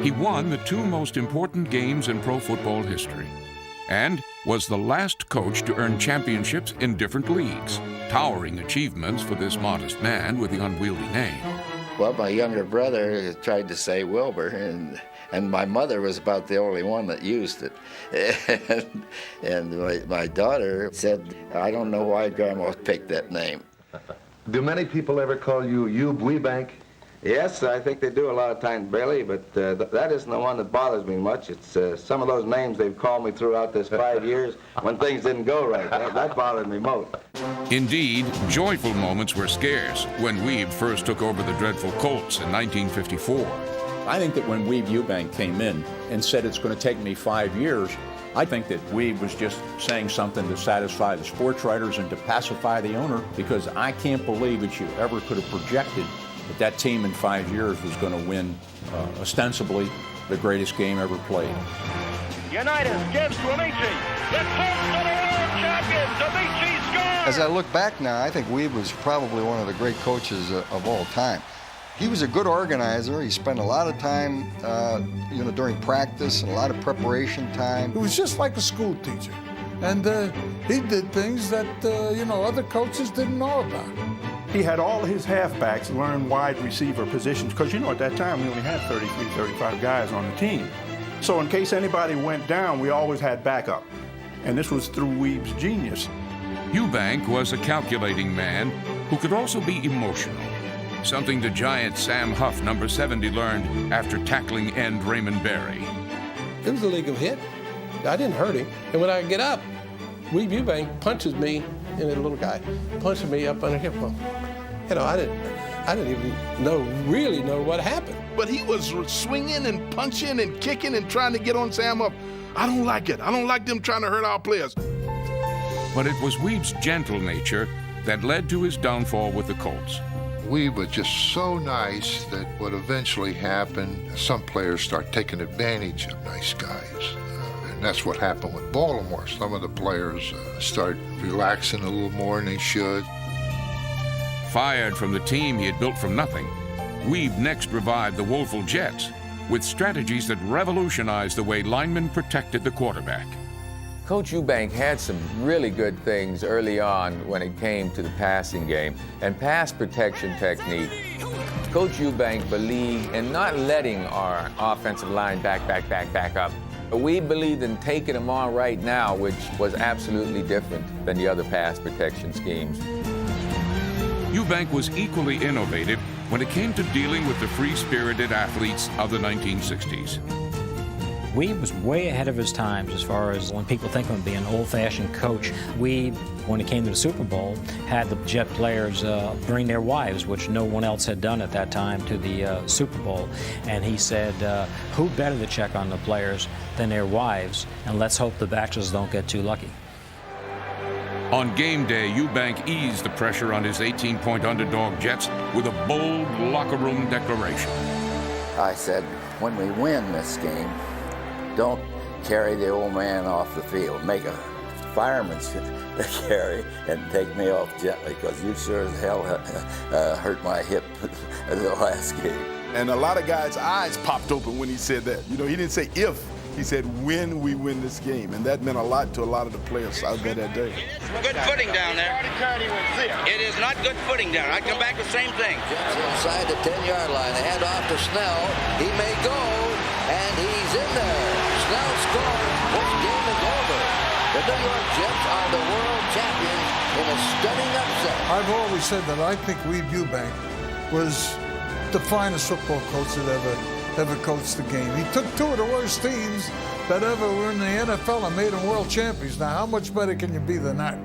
He won the two most important games in pro football history and was the last coach to earn championships in different leagues. Towering achievements for this modest man with the unwieldy name. Well, my younger brother tried to say Wilbur, and my mother was about the only one that used it. and my daughter said, I don't know why Grandma picked that name. Do many people ever call you Weeb Ewbank? Yes, I think they do a lot of times, Billy, but that isn't the one that bothers me much. It's some of those names they've called me throughout this 5 years when things didn't go right. That bothered me most. Indeed, joyful moments were scarce when Weeb first took over the dreadful Colts in 1954. I think that when Weeb Ewbank came in and said it's going to take me 5 years, I think that Weeb was just saying something to satisfy the sports writers and to pacify the owner, because I can't believe that you ever could have projected that team in 5 years was going to win ostensibly the greatest game ever played. Unitas gives to Amici. The Colts are the world champions. Amici scores! As I look back now, I think Weeb was probably one of the great coaches of all time. He was a good organizer. He spent a lot of time, during practice and a lot of preparation time. He was just like a school teacher. And he did things that, other coaches didn't know about. He had all his halfbacks learn wide receiver positions because, at that time we only had 33, 35 guys on the team. So in case anybody went down, we always had backup. And this was through Weeb's genius. Ewbank was a calculating man who could also be emotional, something the giant Sam Huff, number 70, learned after tackling end Raymond Berry. It was a league of hit. I didn't hurt him. And when I get up, Weeb Ewbank punches me, and the little guy punches me up on the hip bone. I didn't even really know what happened. But he was swinging and punching and kicking and trying to get on Sam up. I don't like it. I don't like them trying to hurt our players. But it was Weeb's gentle nature that led to his downfall with the Colts. Weeb was just so nice that what eventually happened, some players start taking advantage of nice guys. And that's what happened with Baltimore. Some of the players start relaxing a little more than they should. Fired from the team he had built from nothing, Weeb next revived the woeful Jets with strategies that revolutionized the way linemen protected the quarterback. Coach Ewbank had some really good things early on when it came to the passing game and pass protection technique. Coach Ewbank believed in not letting our offensive line back up. We believed in taking them on right now, which was absolutely different than the other pass protection schemes. Ewbank was equally innovative when it came to dealing with the free-spirited athletes of the 1960s. Weeb was way ahead of his times as far as when people think of him being an old-fashioned coach. Weeb, when it came to the Super Bowl, had the Jet players bring their wives, which no one else had done at that time, to the Super Bowl. And he said, who better to check on the players than their wives, and let's hope the bachelors don't get too lucky. On game day, Ewbank eased the pressure on his 18-point underdog Jets with a bold locker room declaration. I said, when we win this game, don't carry the old man off the field. Make a fireman's carry and take me off gently, because you sure as hell hurt my hip the last game. And a lot of guys' eyes popped open when he said that. He didn't say if, he said when we win this game. And that meant a lot to a lot of the players out there that day. Good footing down there. It is not good footing down. I come back the same thing. Jets inside the 10-yard line. They hand off to Snell. He may go, and he's in there. Snell scores. This game is over. The New York Jets are the world champions in a stunning upset. I've always said that I think Weeb Ewbank was the finest football coach that ever coached the game. He took two of the worst teams that ever were in the NFL and made them world champions. Now, how much better can you be than that?